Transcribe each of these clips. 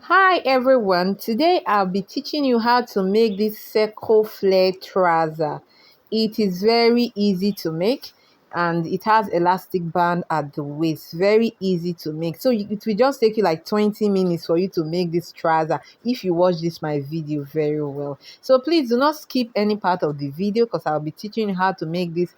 Hi everyone, today I'll be teaching you how to make this circle flare trouser. It is very easy to make and it has elastic band at the waist. Very easy to make. So it will just take you like 20 minutes for you to make this trouser if you watch this my video very well. So please do not skip any part of the video because I'll be teaching you how to make this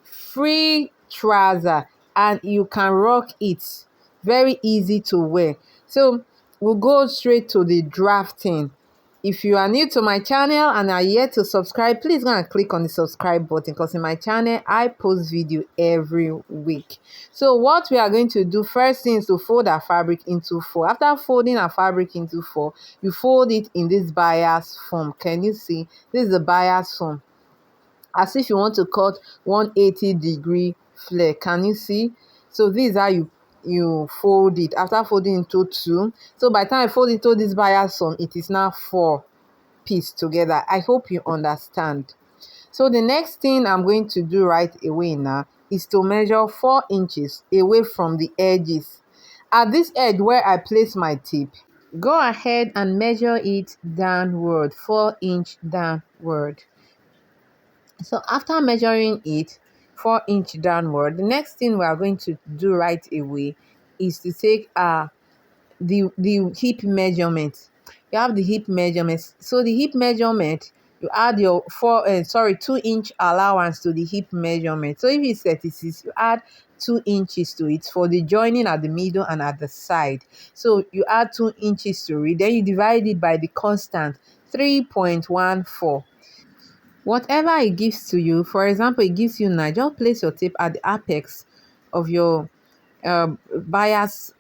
free trouser and you can rock it. Very easy to wear. So we'll go straight to the drafting. If you are new to my channel and are yet to subscribe, please go and click on the subscribe button because in my channel I post video every week. So what we are going to do first thing is to fold our fabric into four. After folding our fabric into four, you fold it in this bias form. Can you see? This is the bias form, as if you want to cut 180-degree flare. Can you see? So this is how you fold it after folding into two. So by the time I fold into this bias form, it is now four pieces together. I hope you understand. So the next thing I'm going to do right away now is to measure 4 inches away from the edges. At this edge where I place my tip, go ahead and measure it downward, 4 inch downward. So after measuring it 4 inch downward, the next thing we are going to do right away is to take the hip measurement. You have the hip measurements. So the hip measurement, you add your 2-inch allowance to the hip measurement. So if it's 36, you add 2 inches to it for the joining at the middle and at the side. So you add 2 inches to it, then you divide it by the constant 3.14. Whatever it gives to you, for example, it gives you 9, just place your tape at the apex of your bias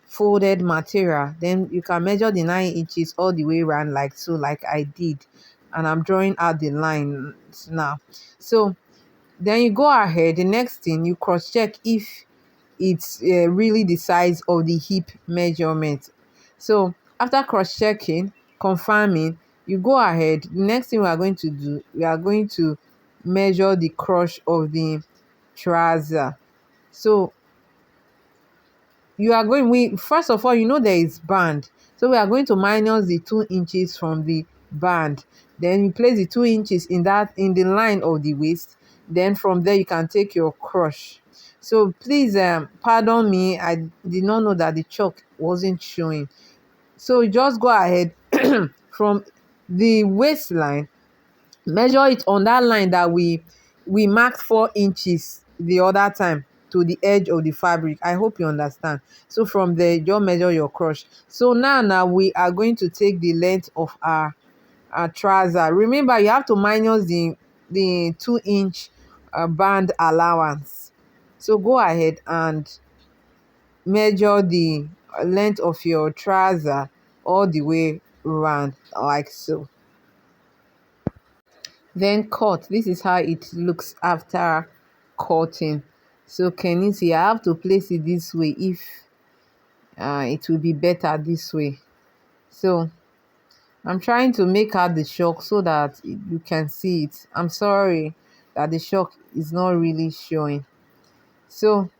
folded material. Then you can measure the 9 inches all the way around like so, like I did, and I'm drawing out the lines now. So then you go ahead, the next thing, you cross check if it's really the size of the hip measurement. So after cross checking, confirming, you go ahead. The next thing we are going to do, we are going to measure the crotch of the trouser. So you are going, we first of all, you know there is band, so we are going to minus the 2 inches from the band. Then you place the 2 inches in the line of the waist. Then from there you can take your crotch. So please pardon me, I did not know that the chalk wasn't showing. So you just go ahead from the waistline, measure it on that line that we marked 4 inches the other time to the edge of the fabric. I hope you understand. So from there, just measure your crotch. So now we are going to take the length of our trouser. Remember, you have to minus the 2-inch band allowance. So go ahead and measure the length of your trouser all the way around like so. Then cut. This is how it looks after cutting. So can you see, I have to place it this way if it will be better this way. So I'm trying to make out the shock so that you can see it. I'm sorry that the shock is not really showing. So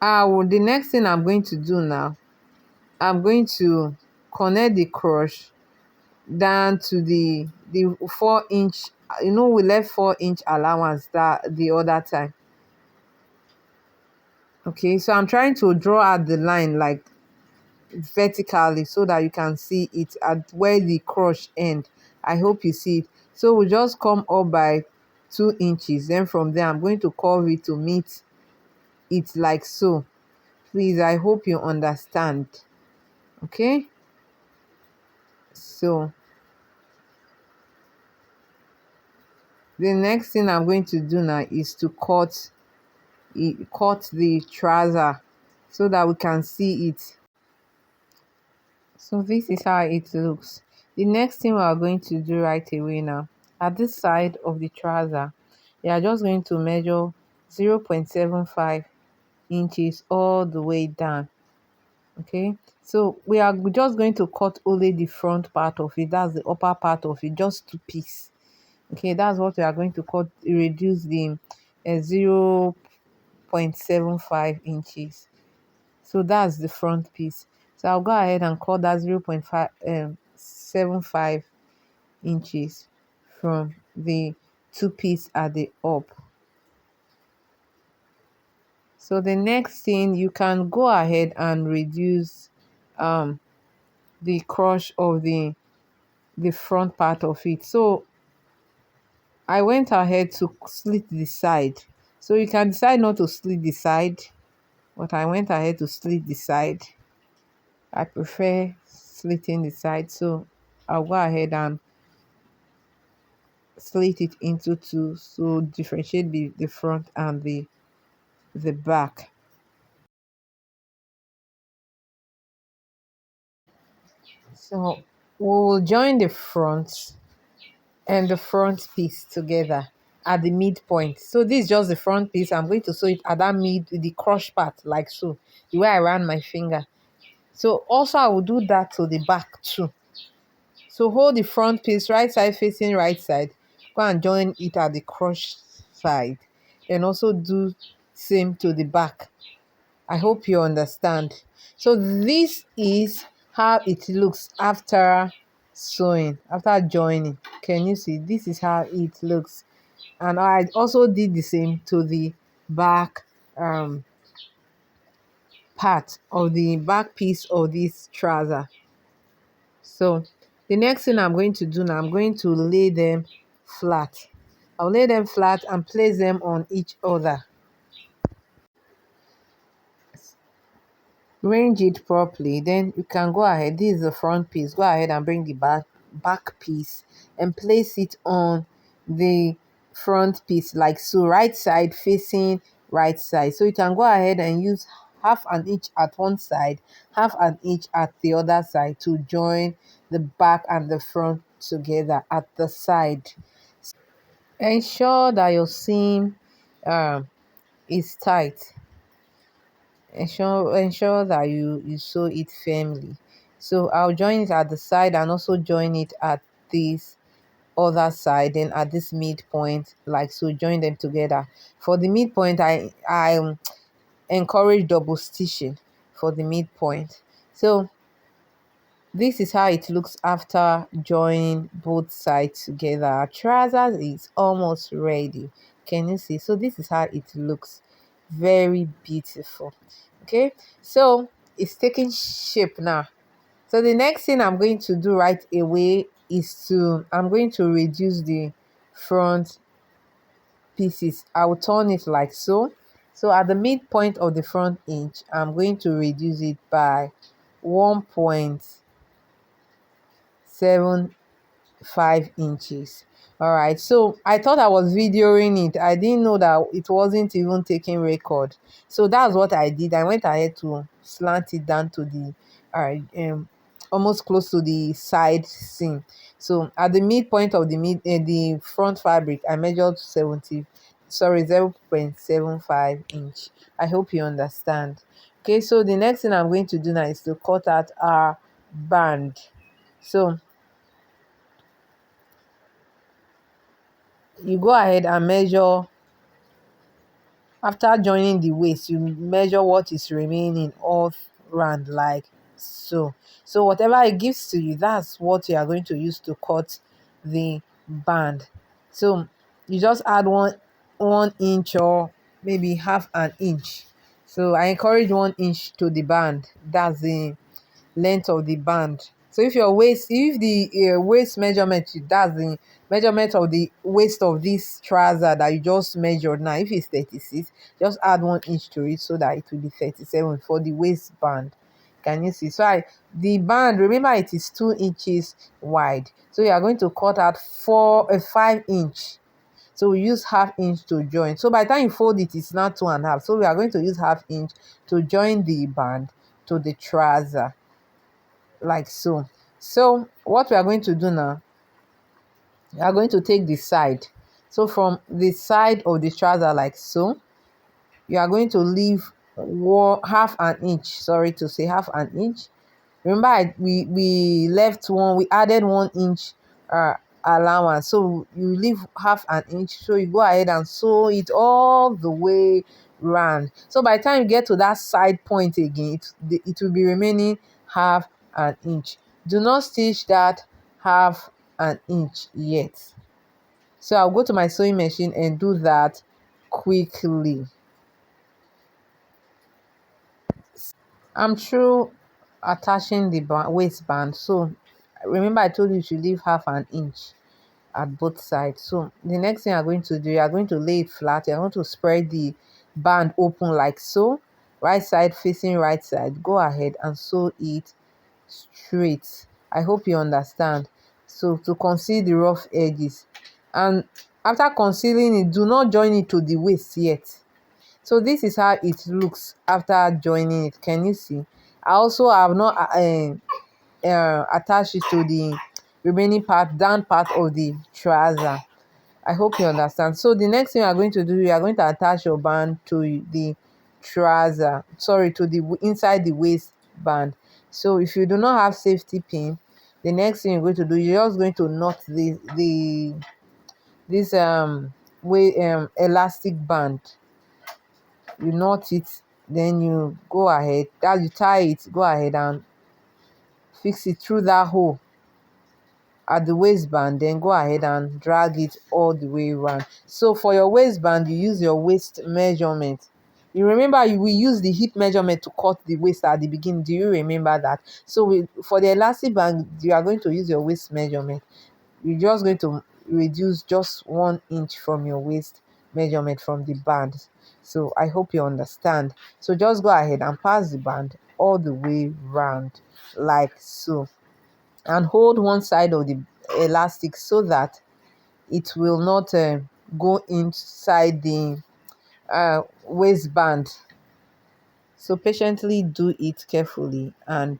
the next thing I'm going to do now, I'm going to connect the crotch down to the 4-inch. You know, we left 4-inch allowance that the other time. Okay, so I'm trying to draw out the line like vertically so that you can see it at where the crotch end. I hope you see it. So we just come up by 2 inches. Then from there I'm going to curve it to meet it like so. Please, I hope you understand. Okay, so the next thing I'm going to do now is to cut the trouser so that we can see it. So this is how it looks. The next thing we are going to do right away now, at this side of the trouser, we are just going to measure 0.75 inches all the way down. Okay, so we are just going to cut only the front part of it, that's the upper part of it, just 2 pieces. Okay, that's what we are going to cut, reduce the 0.75 inches. So that's the front piece. So I'll go ahead and cut that 0.75 inches from the two piece at the up. So the next thing, you can go ahead and reduce the crush of the front part of it. So I went ahead to slit the side. So you can decide not to slit the side, but I went ahead to slit the side. I prefer slitting the side, so I'll go ahead and slit it into two, so differentiate the front and the back. So we will join the front and the front piece together at the midpoint. So this is just the front piece. I'm going to sew it at that the crush part, like so, the way I ran my finger. So also I will do that to the back too. So hold the front piece right side facing right side, go and join it at the crush side, and also do same to the back. I hope you understand. So this is how it looks after sewing, after joining. Can you see? This is how it looks. And I also did the same to the back part of the back piece of this trouser. So the next thing I'm going to do now, I'm going to lay them flat. I'll lay them flat and place them on each other. Range it properly, then you can go ahead. This is the front piece. Go ahead and bring the back piece and place it on the front piece, like so, right side facing right side. So you can go ahead and use half an inch at one side, half an inch at the other side to join the back and the front together at the side. Ensure that your seam is tight. Ensure that you sew it firmly. So I'll join it at the side and also join it at this other side, and at this midpoint, like so, join them together. For the midpoint, I encourage double stitching for the midpoint. So this is how it looks after joining both sides together. Our trousers is almost ready. Can you see? So this is how it looks. Very beautiful. Okay, so it's taking shape now. So the next thing I'm going to do right away is I'm going to reduce the front pieces. I will turn it like so. So at the midpoint of the front inch, I'm going to reduce it by 1.75 inches. All right, so I thought I was videoing it. I didn't know that it wasn't even taking record. So that's what I did. I went ahead to slant it down to the almost close to the side seam. So at the midpoint of the front fabric, I measured 0.75 inch. I hope you understand. Okay, so the next thing I'm going to do now is to cut out our band. So you go ahead and measure. After joining the waist, you measure what is remaining all round, like so. So whatever it gives to you, that's what you are going to use to cut the band. So you just add one inch or maybe half an inch. So I encourage 1 inch to the band. That's the length of the band. So if the waist measurement, that's the measurement of the waist of this trouser that you just measured now. If it's 36, just add 1 inch to it so that it will be 37 for the waistband. Can you see? So the band, remember, it is 2 inches wide. So you are going to cut out 5 inch. So we use half inch to join. So by the time you fold it, it's not 2.5. So we are going to use half inch to join the band to the trouser, like so. So what we are going to do now, we are going to take the side. So from the side of the trouser, like so, you are going to leave half an inch, sorry to say half an inch. Remember, we added 1 inch allowance, so you leave half an inch. So you go ahead and sew it all the way round. So by the time you get to that side point again, it will be remaining half an inch. Do not stitch that half an inch yet. So I'll go to my sewing machine and do that quickly. I'm through attaching the waistband. So remember, I told you to leave half an inch at both sides. So the next thing you're going to do, you're going to lay it flat. You're going to spread the band open like so, right side facing right side. Go ahead and sew it straight. I hope you understand. So to conceal the rough edges, and after concealing it, do not join it to the waist yet. So this is how it looks after joining it. Can you see? I also have not attached it to the remaining part, down part of the trouser. I hope you understand. So the next thing you are going to do, you are going to attach your band to the trouser, sorry, to the inside the waistband. So if you do not have safety pin, the next thing you're going to do, you're just going to knot this elastic band. You knot it, then you go ahead, that you tie it, go ahead and fix it through that hole at the waistband, then go ahead and drag it all the way around. So for your waistband, you use your waist measurement. You remember we use the hip measurement to cut the waist at the beginning. Do you remember that? So for the elastic band, you are going to use your waist measurement. You're just going to reduce just 1 inch from your waist measurement from the band. So I hope you understand. So just go ahead and pass the band all the way round like so, and hold one side of the elastic so that it will not go inside the waistband. So patiently do it carefully and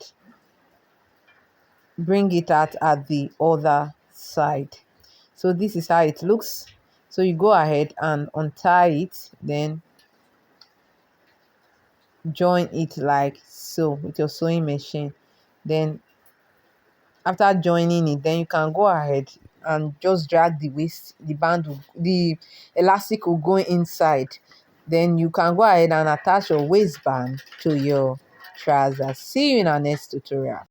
bring it out at the other side. So this is how it looks. So you go ahead and untie it, then join it like so with your sewing machine. Then after joining it, then you can go ahead and just drag the waist, the elastic will go inside. Then you can go ahead and attach your waistband to your trousers. See you in our next tutorial.